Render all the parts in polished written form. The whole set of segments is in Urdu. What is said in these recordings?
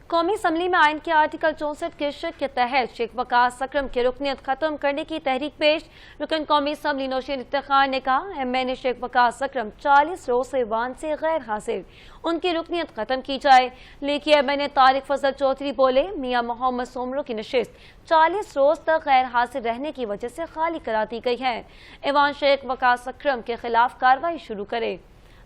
قومی اسمبلی میں آئین کے آرٹیکل 64 کے شق کے تحت شیخ وقاص اکرم کی رکنیت ختم کرنے کی تحریک پیش رکن قومی اسمبلی نوشین افتخار نے کہا میں نے شیخ وقاص اکرم 40 روز سے ایوان سے غیر حاضر، ان کی رکنیت ختم کی جائے۔ لیکن میں نے طارق فضل چودھری بولے میاں محمد سومرو کی نشست 40 روز تک غیر حاضر رہنے کی وجہ سے خالی کرا دی گئی ہے۔ ایوان شیخ وقاص اکرم کے خلاف کارروائی شروع کرے۔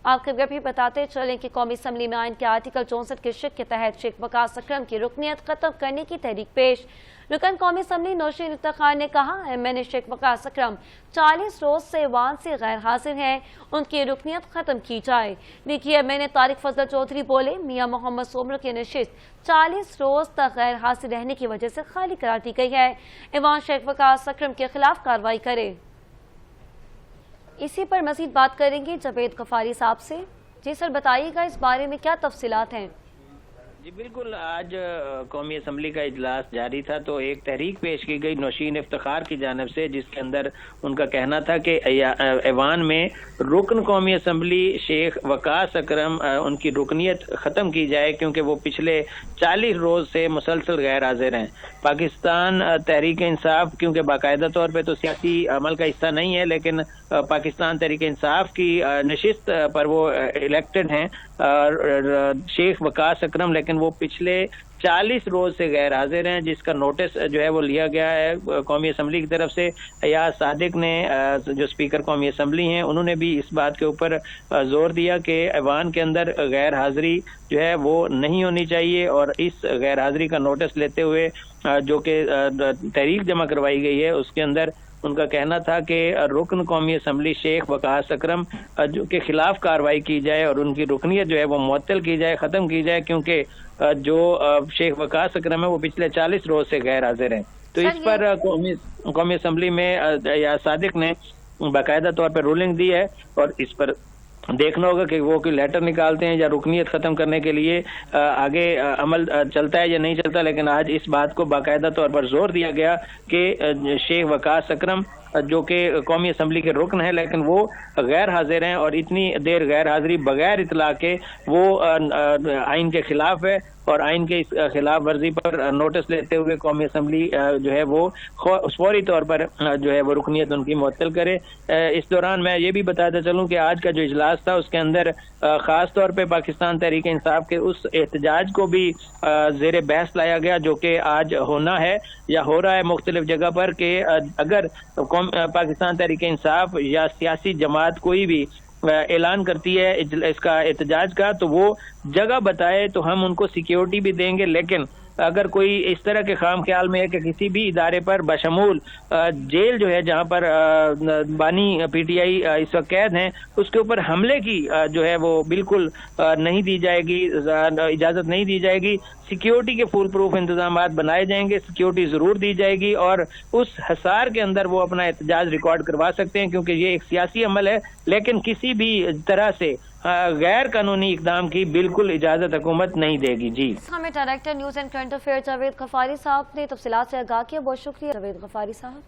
آپ کو بھی بتاتے چلیں کہ قومی اسمبلی میں آئین کے آرٹیکل 64 کے شق کے تحت شیخ وقاص اکرم کی رکنیت ختم کرنے کی تحریک پیش رکن قومی اسمبلی نوشین افتخار نے کہا میں نے شیخ وقاص اکرم 40 روز سے ایوان سے غیر حاضر ہیں، ان کی رکنیت ختم کی جائے۔ دیکھیے میں نے طارق فضل چودھری بولے میاں محمد سومرو کی نشست 40 روز تک غیر حاضر رہنے کی وجہ سے خالی کرا دی گئی ہے۔ ایوان شیخ وقاص اکرم کے خلاف کارروائی کرے۔ اسی پر مزید بات کریں گے جاوید غفاری صاحب سے۔ جی سر، بتائیے گا اس بارے میں کیا تفصیلات ہیں؟ جی بالکل، آج قومی اسمبلی کا اجلاس جاری تھا تو ایک تحریک پیش کی گئی نوشین افتخار کی جانب سے، جس کے اندر ان کا کہنا تھا کہ ایوان میں رکن قومی اسمبلی شیخ وقاص اکرم ان کی رکنیت ختم کی جائے کیونکہ وہ پچھلے 40 روز سے مسلسل غیر حاضر ہیں۔ پاکستان تحریک انصاف کیونکہ باقاعدہ طور پہ تو سیاسی عمل کا حصہ نہیں ہے، لیکن پاکستان تحریک انصاف کی نشست پر وہ الیکٹڈ ہیں شیخ وقاص اکرم، لیکن وہ پچھلے 40 روز سے غیر حاضر ہیں، جس کا نوٹس جو ہے وہ لیا گیا ہے قومی اسمبلی کی طرف سے۔ ایاز صادق نے جو اسپیکر قومی اسمبلی ہیں انہوں نے بھی اس بات کے اوپر زور دیا کہ ایوان کے اندر غیر حاضری جو ہے وہ نہیں ہونی چاہیے، اور اس غیر حاضری کا نوٹس لیتے ہوئے جو کہ تحریک جمع کروائی گئی ہے اس کے اندر ان کا کہنا تھا کہ رکن قومی اسمبلی شیخ وقاص اکرم جو کے خلاف کارروائی کی جائے اور ان کی رکنیت جو ہے وہ معطل کی جائے، ختم کی جائے، کیونکہ جو شیخ وقاص اکرم ہے وہ پچھلے 40 روز سے غیر حاضر ہیں۔ تو اس پر قومی اسمبلی میں ایاز صادق نے باقاعدہ طور پر رولنگ دی ہے، اور اس پر دیکھنا ہوگا کہ وہ کوئی لیٹر نکالتے ہیں یا رکنیت ختم کرنے کے لیے آگے عمل چلتا ہے یا نہیں چلتا۔ لیکن آج اس بات کو باقاعدہ طور پر زور دیا گیا کہ شیخ وقاص اکرم جو کہ قومی اسمبلی کے رکن ہیں لیکن وہ غیر حاضر ہیں، اور اتنی دیر غیر حاضری بغیر اطلاع کے وہ آئین کے خلاف ہے، اور آئین کے خلاف ورزی پر نوٹس لیتے ہوئے قومی اسمبلی جو ہے وہ فوری طور پر جو ہے وہ رکنیت ان کی معطل کرے۔ اس دوران میں یہ بھی بتاتا چلوں کہ آج کا جو اجلاس تھا اس کے اندر خاص طور پہ پاکستان تحریک انصاف کے اس احتجاج کو بھی زیر بحث لایا گیا جو کہ آج ہونا ہے یا ہو رہا ہے مختلف جگہ پر، کہ اگر پاکستان تحریک انصاف یا سیاسی جماعت کوئی بھی اعلان کرتی ہے اس کا احتجاج کا تو وہ جگہ بتائے تو ہم ان کو سیکیورٹی بھی دیں گے، لیکن اگر کوئی اس طرح کے خام خیال میں ہے کہ کسی بھی ادارے پر بشمول جیل جو ہے جہاں پر بانی پی ٹی آئی اس وقت قید ہیں اس کے اوپر حملے کی جو ہے وہ بالکل نہیں دی جائے گی، اجازت نہیں دی جائے گی۔ سیکیورٹی کے فول پروف انتظامات بنائے جائیں گے، سیکیورٹی ضرور دی جائے گی، اور اس حصار کے اندر وہ اپنا احتجاج ریکارڈ کروا سکتے ہیں کیونکہ یہ ایک سیاسی عمل ہے، لیکن کسی بھی طرح سے غیر قانونی اقدام کی بالکل اجازت حکومت نہیں دے گی۔ جی ہمیں director news and current affair Javed Ghaffari صاحب نے تفصیلات سے آگاہ کیا، بہت شکریہ جاوید غفاری صاحب۔